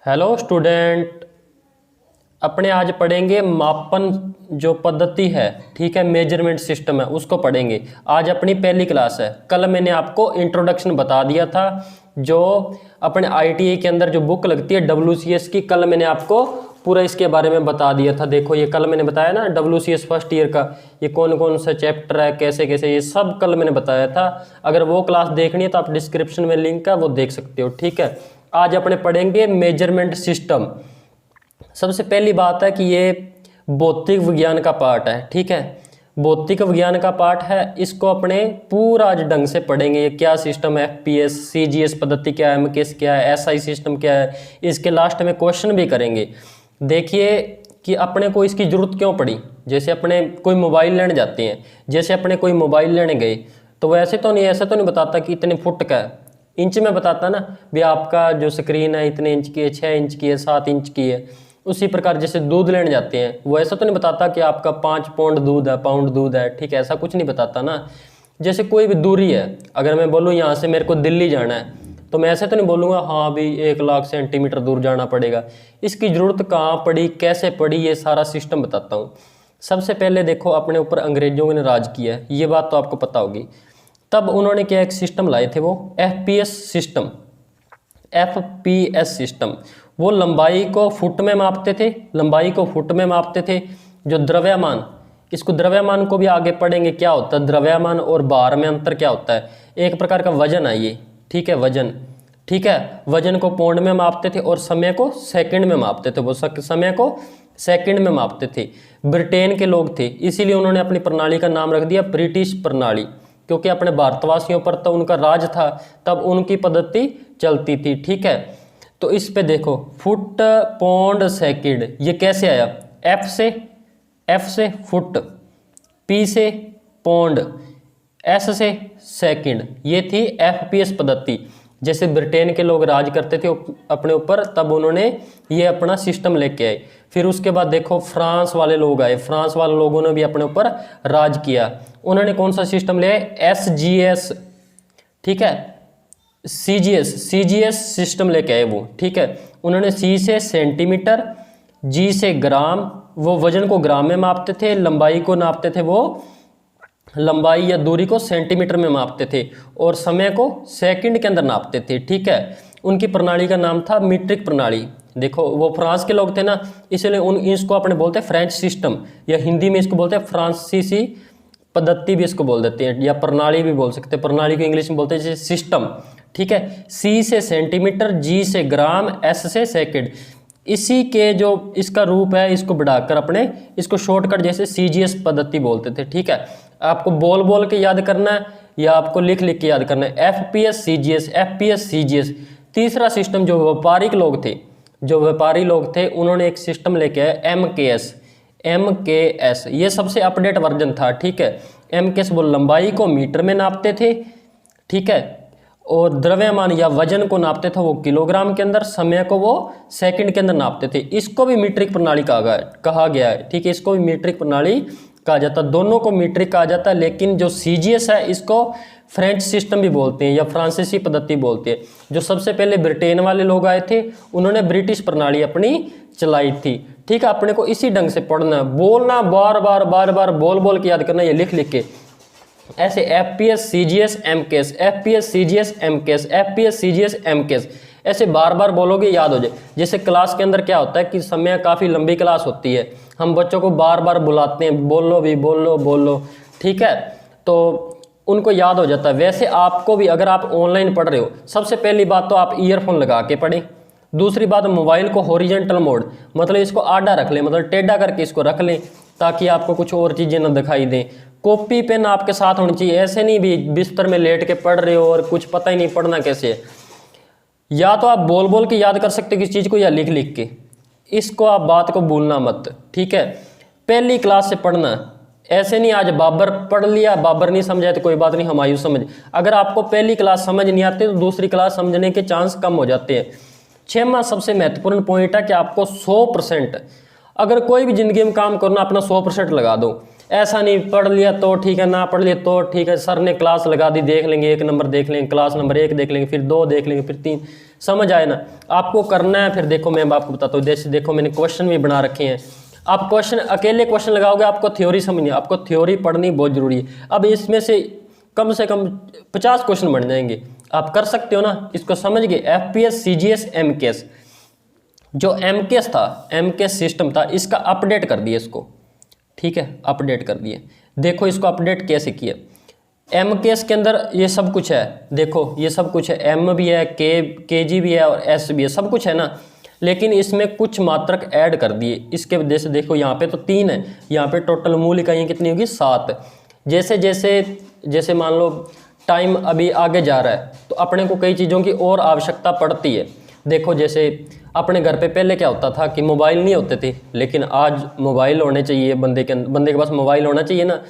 Hello student, अपने आज पढ़ेंगे मापन जो पद्धति है, ठीक है, मेजरमेंट सिस्टम है, उसको पढ़ेंगे। आज अपनी पहली क्लास है। कल मैंने आपको इंट्रोडक्शन बता दिया था, जो अपने आईटीआई के अंदर जो बुक लगती है WCS की, कल मैंने आपको पूरा इसके बारे में बता दिया था। देखो ये कल मैंने बताया ना WCS फर्स्ट ईयर का, ये कौन कौन सा चैप्टर है, कैसे कैसे, ये सब कल मैंने बताया था। अगर वो क्लास देखनी है तो आप डिस्क्रिप्शन में लिंक है, वो देख सकते हो, ठीक है। आज अपने पढ़ेंगे मेजरमेंट सिस्टम। सबसे पहली बात है कि ये भौतिक विज्ञान का पार्ट है, ठीक है, भौतिक विज्ञान का पार्ट है। इसको अपने पूरा आज ढंग से पढ़ेंगे। ये क्या सिस्टम है, FPS, CGS पद्धति क्या है, MKS क्या है, SI सिस्टम क्या है, इसके लास्ट में क्वेश्चन भी करेंगे। देखिए कि अपने को इसकी जरूरत क्यों पड़ी। जैसे अपने कोई मोबाइल लेने जाते हैं, जैसे अपने कोई मोबाइल लेने गए तो वैसे तो नहीं, ऐसा तो नहीं बताता कि इतने फुट का है, इंच में बताता ना भी आपका जो स्क्रीन है इतने इंच की है, 6 इंच की है, 7 इंच की है। उसी प्रकार जैसे दूध लेने जाते हैं, वो ऐसा तो नहीं बताता कि आपका 5 पाउंड दूध है, पाउंड दूध है, ठीक है, ऐसा कुछ नहीं बताता ना। जैसे कोई भी दूरी है, अगर मैं बोलूँ यहाँ से मेरे को दिल्ली जाना है, तो मैं ऐसे तो नहीं बोलूँगा हाँ भी 1,00,000 सेंटीमीटर दूर जाना पड़ेगा। इसकी ज़रूरत कहाँ पड़ी, कैसे पड़ी, ये सारा सिस्टम बताता हूँ। सबसे पहले देखो, अपने ऊपर अंग्रेजों ने राज किया है, ये बात तो आपको पता होगी। तब उन्होंने क्या एक सिस्टम लाए थे, वो FPS सिस्टम, FPS सिस्टम। वो लंबाई को फुट में मापते थे, लंबाई को फुट में मापते थे। जो द्रव्यमान, इसको द्रव्यमान को भी आगे पढ़ेंगे क्या होता है, द्रव्यमान और भार में अंतर क्या होता है। एक प्रकार का वजन है ये, ठीक है, वजन, ठीक है। वजन को पौंड में मापते थे और समय को सेकंड में मापते थे, वो समय को सेकंड में मापते थे। ब्रिटेन के लोग थे, इसीलिए उन्होंने अपनी प्रणाली का नाम रख दिया ब्रिटिश प्रणाली, क्योंकि अपने भारतवासियों पर तो उनका राज था, तब उनकी पद्धति चलती थी, ठीक है। तो इस पे देखो, फुट पौंड सेकंड, ये कैसे आया, F से फुट, P से पौंड, S से सेकंड, ये थी FPS पद्धति। जैसे ब्रिटेन के लोग राज करते थे अपने ऊपर, तब उन्होंने ये अपना सिस्टम लेके आए। फिर उसके बाद देखो फ्रांस वाले लोग आए, फ्रांस वाले लोगों ने भी अपने ऊपर राज किया। उन्होंने कौन सा सिस्टम लिया, SGS, ठीक है, CGS सिस्टम लेके आए वो, ठीक है। उन्होंने C से सेंटीमीटर, G से ग्राम, वो वजन को ग्राम में मापते थे, लंबाई को नापते थे, वो लंबाई या दूरी को सेंटीमीटर में मापते थे, और समय को सेकंड के अंदर नापते थे, ठीक है। उनकी प्रणाली का नाम था मीट्रिक प्रणाली। देखो वो फ्रांस के लोग थे ना, इसलिए इसको अपने बोलते हैं फ्रेंच सिस्टम, या हिंदी में इसको बोलते हैं फ्रांसीसी पद्धति भी इसको बोल देते हैं, या प्रणाली भी बोल सकते हैं। प्रणाली को इंग्लिश में बोलते हैं जैसे सिस्टम, ठीक है। C से सेंटीमीटर, G से ग्राम, S से सेकंड। इसी के जो इसका रूप है, इसको बढ़ाकर अपने इसको शॉर्टकट जैसे CGS पद्धति बोलते थे, ठीक है। आपको बोल बोल के याद करना है या आपको लिख लिख के याद करना है, FPS CGS, FPS CGS। तीसरा सिस्टम जो व्यापारिक लोग थे, जो व्यापारी लोग थे, उन्होंने एक सिस्टम लेके आए MKS। ये सबसे अपडेट वर्जन था, ठीक है। MKS वो लंबाई को मीटर में नापते थे, ठीक है, और द्रव्यमान या वजन को नापते थे वो किलोग्राम के अंदर, समय को वो सेकंड के अंदर नापते थे। इसको भी मीट्रिक प्रणाली कहा गया है, ठीक है, इसको भी मीट्रिक प्रणाली कहा जाता है। दोनों को मीट्रिक कहा जाता है, लेकिन जो CGS है इसको फ्रेंच सिस्टम भी बोलते हैं या फ्रांसीसी पद्धति बोलते हैं। जो सबसे पहले ब्रिटेन वाले लोग आए थे, उन्होंने ब्रिटिश प्रणाली अपनी चलाई थी, ठीक है। अपने को इसी ढंग से पढ़ना, बोलना, बार बार बोल बोल के याद करना, ये लिख लिख के ऐसे FPS CGS MKS, FPS CGS MKS, FPS CGS MKS, ऐसे बार बार बोलोगे याद हो जाए। जैसे क्लास के अंदर क्या होता है कि समय काफ़ी लंबी क्लास होती है, हम बच्चों को बार बार बुलाते हैं, बोल लो, ठीक है, तो उनको याद हो जाता है। वैसे आपको भी, अगर आप ऑनलाइन पढ़ रहे हो, सबसे पहली बात तो आप ईयरफोन लगा के पढ़ें। दूसरी बात, मोबाइल को हॉरिजेंटल मोड, मतलब इसको आड़ा रख लें, मतलब टेढ़ा करके इसको रख लें, ताकि आपको कुछ और चीज़ें ना दिखाई दें। कॉपी पेन आपके साथ होनी चाहिए, ऐसे नहीं भी बिस्तर में लेट के पढ़ रहे हो और कुछ पता ही नहीं पढ़ना कैसे है। या तो आप बोल बोल के याद कर सकते हो किसी चीज़ को, या लिख लिख के। इसको आप बात को भूलना मत, ठीक है। पहली क्लास से पढ़ना, ऐसे नहीं आज बाबर पढ़ लिया, बाबर नहीं समझा तो कोई बात नहीं, हुमायूं समझ। अगर आपको पहली क्लास समझ नहीं आती तो दूसरी क्लास समझने के चांस कम हो जाते हैं। 6वां सबसे महत्वपूर्ण पॉइंट है कि आपको 100%, अगर कोई भी जिंदगी में काम करना, अपना 100% लगा दो। ऐसा नहीं पढ़ लिया तो ठीक है, ना पढ़ लिया तो ठीक है, सर ने क्लास लगा दी, देख लेंगे, 1 नंबर देख लेंगे, क्लास नंबर 1 देख लेंगे, फिर 2 देख लेंगे, फिर 3, समझ आए ना। आपको करना है, फिर देखो मैं आपको बताता हूँ, जैसे देखो मैंने क्वेश्चन भी बना रखे हैं। आप क्वेश्चन अकेले क्वेश्चन लगाओगे, आपको थ्योरी समझनी है, आपको थ्योरी पढ़नी बहुत जरूरी है। अब इसमें से कम 50 क्वेश्चन बन जाएंगे, आप कर सकते हो ना, इसको समझ गए। FPS, CGS, MKS, जो MKS था, MKS सिस्टम था, इसका अपडेट कर दिया इसको, ठीक है, अपडेट कर दिए। देखो इसको अपडेट कैसे किया। MKS के अंदर ये सब कुछ है, देखो ये सब कुछ है, M भी है, KG भी है और S भी है, सब कुछ है ना, लेकिन इसमें कुछ मात्रक ऐड कर दिए। इसके वजह से देखो यहाँ पे तो 3 है, यहाँ पे टोटल मूल इकाइयाँ कितनी होगी, 7। जैसे जैसे जैसे मान लो टाइम अभी आगे जा रहा है तो अपने को कई चीज़ों की और आवश्यकता पड़ती है। देखो जैसे अपने घर पे पहले क्या होता था कि मोबाइल नहीं होते थे, लेकिन आज मोबाइल होने चाहिए, बंदे के पास मोबाइल होना चाहिए ना।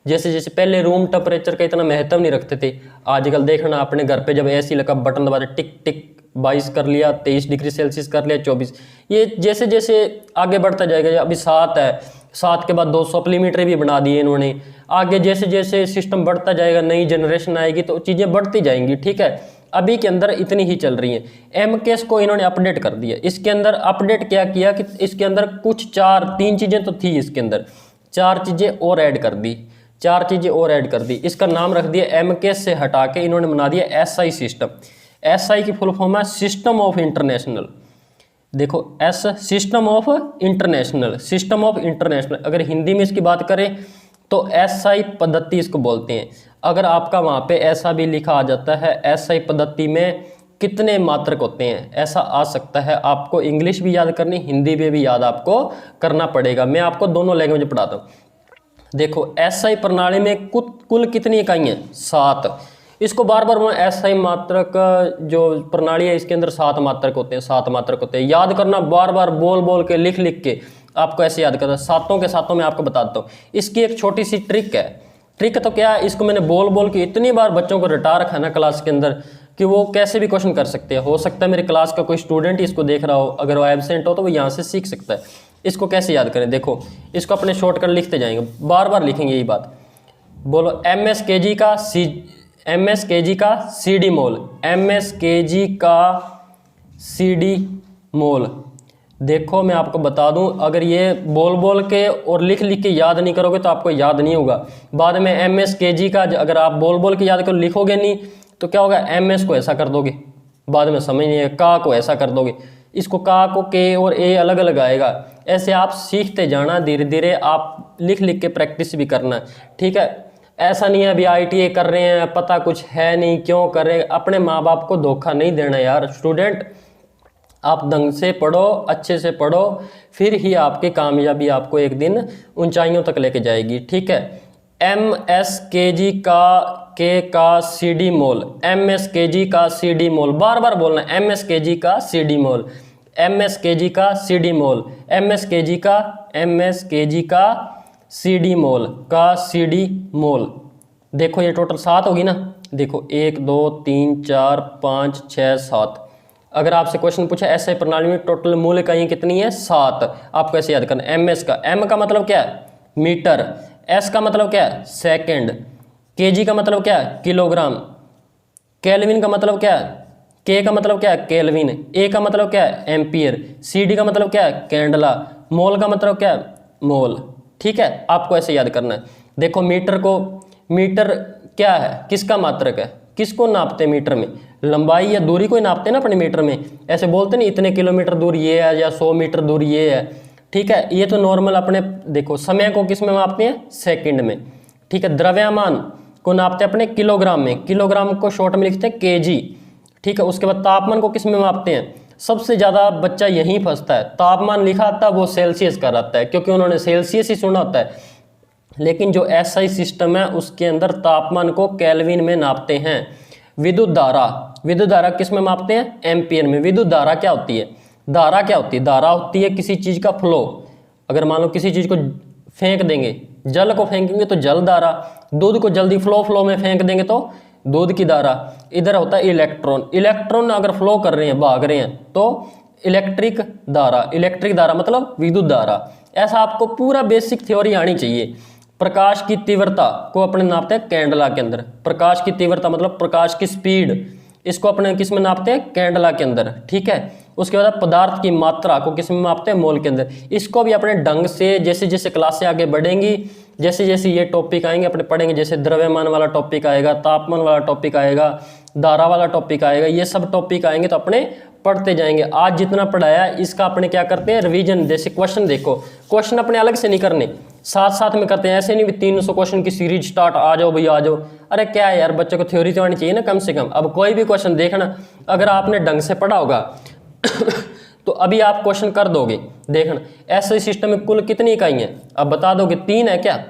जैसे जैसे पहले रूम टेम्परेचर का इतना महत्व नहीं रखते थे, आजकल देखना अपने घर पे जब AC लगा, बटन दबाते टिक टिक 22 कर लिया, 23 डिग्री सेल्सियस कर लिया, 24। ये जैसे जैसे आगे बढ़ता जाएगा, अभी 7 है, 7 के बाद 2 सप्लीमेंट्री भी बना दिए इन्होंने। आगे जैसे जैसे सिस्टम बढ़ता जाएगा, नई जनरेशन आएगी तो चीज़ें बढ़ती जाएंगी, ठीक है। अभी के अंदर इतनी ही चल रही है। MKS को इन्होंने अपडेट कर दिया। इसके अंदर अपडेट क्या किया कि इसके अंदर कुछ 3 चीज़ें तो थी, इसके अंदर 4 चीज़ें और ऐड कर दी, 4 चीज़ें और ऐड कर दी। इसका नाम रख दिया MKS से हटा के इन्होंने बना दिया SI सिस्टम। SI की फुल फॉर्म है सिस्टम ऑफ इंटरनेशनल। देखो S system of international, system of international. अगर हिंदी में इसकी बात करें तो SI पद्धति इसको बोलते हैं। अगर आपका वहाँ पे ऐसा भी लिखा आ जाता है SI पद्धति में कितने मात्रक होते हैं, ऐसा आ सकता है। आपको इंग्लिश भी याद करनी, हिंदी में भी याद आपको करना पड़ेगा। मैं आपको दोनों लैंग्वेज पढ़ाता हूँ। देखो SI प्रणाली में कुल कितनी इकाइयाँ, 7। इसको बार बार SI मात्रक जो प्रणाली है इसके अंदर 7 मात्रक होते हैं, 7 मात्रक होते हैं। याद करना, बार बार बोल बोल के लिख लिख के आपको ऐसे याद करना। 7 के 7 मैं आपको बताता हूँ। इसकी एक छोटी सी ट्रिक है। ट्रिक तो क्या है, इसको मैंने बोल बोल के इतनी बार बच्चों को रटा रखा है ना क्लास के अंदर कि वो कैसे भी क्वेश्चन कर सकते हैं। हो सकता है मेरे क्लास का कोई स्टूडेंट इसको देख रहा हो, अगर वो एब्सेंट हो तो वो यहाँ से सीख सकता है। इसको कैसे याद करें, देखो इसको अपने शॉर्टकट लिखते जाएंगे, बार बार लिखेंगे यही बात। बोलो MSKG का CD मोल, MSKG का CD मोल। देखो मैं आपको बता दूं, अगर ये बोल बोल के और लिख लिख के याद नहीं करोगे तो आपको याद नहीं होगा। बाद में MSKG का अगर आप बोल बोल के याद कर लिखोगे नहीं तो क्या होगा, MS को ऐसा कर दोगे, बाद में समझ नहीं है, का को ऐसा कर दोगे, इसको का को के और ए अलग अलग आएगा। ऐसे आप सीखते जाना, धीरे धीरे आप लिख लिख के प्रैक्टिस भी करना, ठीक है। ऐसा नहीं है अभी ITA कर रहे हैं, पता कुछ है नहीं, क्यों कर रहे हैं। अपने माँ बाप को धोखा नहीं देना यार। स्टूडेंट आप ढंग से पढ़ो, अच्छे से पढ़ो, फिर ही आपकी कामयाबी आपको एक दिन ऊंचाइयों तक लेके जाएगी, ठीक है। MSKG का CD मोल, MSKG का CD मोल, बार बार बोलना, MSKG का CD मोल, MSKG का CD मोल, MSKG का CD मोल का CD मोल। देखो ये टोटल 7 होगी ना, देखो 1 2 3 4 5 6 7। अगर आपसे क्वेश्चन पूछा SI प्रणाली में टोटल मूल इकाइयाँ कितनी है, 7। आपको ऐसे याद करना। MS का, M का मतलब क्या है, मीटर, S का मतलब क्या है, सेकंड, KG का मतलब क्या है, किलोग्राम, केल्विन का मतलब क्या है, K का मतलब क्या है, केल्विन, A का मतलब क्या है, एम्पियर, CD का मतलब क्या है, कैंडला, मोल का मतलब क्या है, मोल, ठीक है। आपको ऐसे याद करना है। देखो मीटर क्या है, किसका मात्रक है, किसको नापते मीटर में, लंबाई या दूरी को नापते ना अपने मीटर में। ऐसे बोलते नहीं इतने किलोमीटर दूर ये है या 100 मीटर दूर ये है, ठीक है। ये तो नॉर्मल अपने, देखो समय को किस में मापते हैं, सेकंड में, ठीक है। द्रव्यमान को नापते हैं अपने किलोग्राम में, किलोग्राम को शॉर्ट में लिखते हैं KG, ठीक है। उसके बाद तापमान को किस में मापते हैं, सबसे ज़्यादा बच्चा यहीं फंसता है, तापमान लिखा आता है वो सेल्सियस का रहता है, क्योंकि उन्होंने सेल्सियस ही सुना होता है। लेकिन जो SI सिस्टम है उसके अंदर तापमान को केल्विन में नापते हैं। विद्युत धारा किस में मापते हैं, एम्पियर में। विद्युत धारा क्या होती है, धारा क्या होती है, धारा होती है किसी चीज़ का फ्लो। अगर मान लो किसी चीज़ को फेंक देंगे, जल को फेंकेंगे तो जल धारा, दूध को जल्दी फ्लो में फेंक देंगे तो दूध की धारा। इधर होता है इलेक्ट्रॉन अगर फ्लो कर रहे हैं, भाग रहे हैं तो इलेक्ट्रिक धारा मतलब विद्युत धारा। ऐसा आपको पूरा बेसिक थ्योरी आनी चाहिए, प्रकाश की तीव्रता को अपने नापते हैं कैंडला के अंदर। प्रकाश की तीव्रता मतलब प्रकाश की स्पीड, इसको अपने किस में नापते हैं? कैंडला के अंदर, ठीक है। उसके बाद पदार्थ की मात्रा को किस में मापते हैं? मोल के अंदर। इसको भी अपने ढंग से जैसे जैसे क्लासें आगे बढ़ेंगी, जैसे जैसे ये टॉपिक आएंगे अपने पढ़ेंगे, जैसे द्रव्यमान वाला टॉपिक आएगा, तापमान वाला टॉपिक आएगा, धारा वाला टॉपिक आएगा, ये सब टॉपिक आएंगे तो अपने पढ़ते जाएंगे। आज जितना पढ़ाया इसका अपने क्या करते हैं? रिवीजन। जैसे क्वेश्चन देखो, क्वेश्चन अपने अलग से नहीं करने, साथ साथ में करते हैं। ऐसे नहीं भी 300 क्वेश्चन की सीरीज स्टार्ट, आ जाओ भैया आ जाओ। अरे क्या है यार, बच्चों को थ्योरी तो आनी चाहिए ना कम से कम। अब कोई भी क्वेश्चन देखना, अगर आपने ढंग से पढ़ा होगा तो अभी आप क्वेश्चन कर दोगे। देखना ऐसे सिस्टम में कुल कितनी इकाई है? अब बता दोगे 3 है क्या?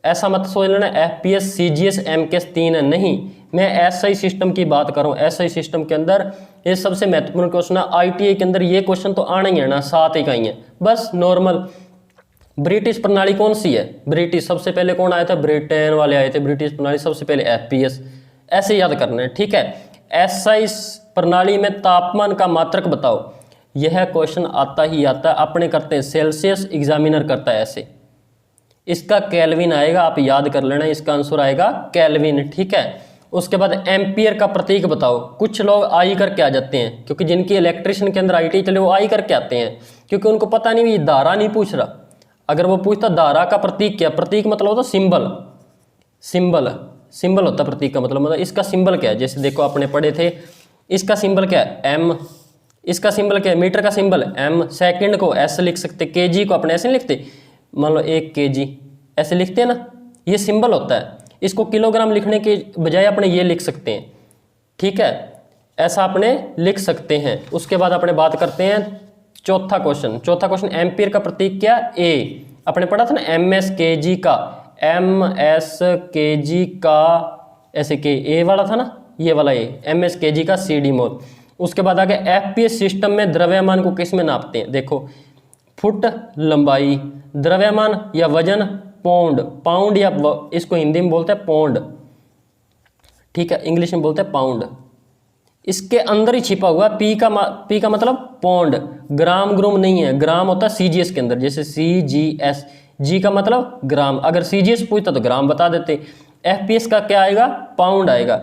ऐसा मत सोच लेना FPS CGS MKS 3 है, नहीं। मैं SI सिस्टम की बात कर रहा हूँ। SI सिस्टम के अंदर ये सबसे महत्वपूर्ण क्वेश्चन है। ITA के अंदर ये क्वेश्चन तो आना ही है ना, 7 इकाई है बस नॉर्मल। ब्रिटिश प्रणाली कौन सी है? ब्रिटिश। सबसे पहले कौन आया था? ब्रिटेन वाले आए थे। ब्रिटिश प्रणाली सबसे पहले FPS, ऐसे याद करना है, ठीक है। SI प्रणाली में तापमान का मात्रक बताओ, यह क्वेश्चन आता ही आता है। अपने करते हैं सेल्सियस, एग्जामिनर करता है ऐसे। इसका केल्विन आएगा, आप याद कर लेना, इसका आंसर आएगा केल्विन, ठीक है। उसके बाद एम्पियर का प्रतीक बताओ। कुछ लोग आई करके आ जाते हैं, क्योंकि जिनकी इलेक्ट्रिशियन के अंदर ITI चले वो आई करके आते हैं, क्योंकि उनको पता नहीं, ये धारा नहीं पूछ रहा। अगर वो पूछता धारा का प्रतीक क्या, प्रतीक मतलब होता सिंबल, सिंबल होता प्रतीक का मतलब इसका सिंबल क्या है। जैसे देखो आपने पढ़े थे, इसका सिंबल क्या है? M। इसका सिंबल क्या है? मीटर का सिंबल M। सेकंड को S लिख सकते, kg को अपने ऐसे नहीं लिखते, मान लो 1 kg ऐसे लिखते हैं ना, ये सिंबल होता है। इसको किलोग्राम लिखने के बजाय अपने ये लिख सकते हैं, ठीक है, ऐसा अपने लिख सकते हैं। उसके बाद अपने बात करते हैं चौथा क्वेश्चन। एम्पियर का प्रतीक क्या? A। अपने पढ़ा था ना MS kg का, MS kg का ऐसे के A वाला था ना, ये वाला A, MS kg का CD मोल। उसके बाद आगे FPS सिस्टम में द्रव्यमान को किस में नापते हैं? देखो, फुट लंबाई, द्रव्यमान या वजन पाउंड या इसको हिंदी में बोलते हैं पौंड, ठीक है, इंग्लिश में बोलते हैं पाउंड। इसके अंदर ही छिपा हुआ पी का मतलब पौंड, ग्राम ग्रुम नहीं है। ग्राम होता है CGS के अंदर, जैसे CGS, G का मतलब ग्राम। अगर CGS पूछता तो ग्राम बता देते। FPS का क्या आएगा? पाउंड आएगा।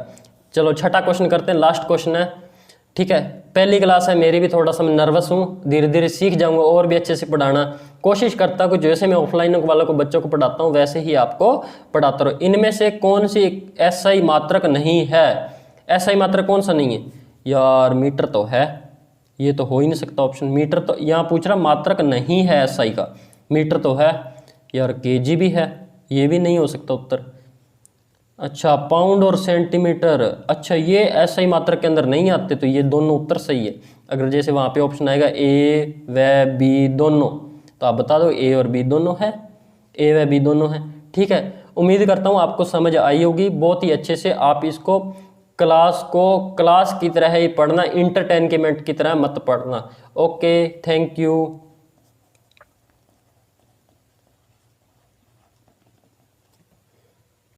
चलो छठा क्वेश्चन करते हैं, लास्ट क्वेश्चन है, ठीक है। पहली क्लास है, मेरी भी थोड़ा सा मैं नर्वस हूँ, धीरे धीरे सीख जाऊंगा और भी अच्छे से पढ़ाना कोशिश करता हूँ। जैसे मैं ऑफलाइन वालों को बच्चों को पढ़ाता हूँ वैसे ही आपको पढ़ाता रहूँ। इनमें से कौन सी SI मात्रक नहीं है? SI मात्रक कौन सा नहीं है यार? मीटर तो है, ये तो हो ही नहीं सकता ऑप्शन। मीटर तो यहाँ पूछ रहा, मात्रक नहीं है SI का। मीटर तो है यार, kg भी है, ये भी नहीं हो सकता उत्तर। अच्छा, पाउंड और सेंटीमीटर, अच्छा ये SI मात्रक के अंदर नहीं आते, तो ये दोनों उत्तर सही है। अगर जैसे वहाँ पे ऑप्शन आएगा A व B दोनों, तो आप बता दो A और B दोनों है, A व B दोनों है, ठीक है। उम्मीद करता हूँ आपको समझ आई होगी बहुत ही अच्छे से। आप इसको क्लास की तरह ही पढ़ना, इंटरटेनमेंट की तरह मत पढ़ना। Okay, thank you.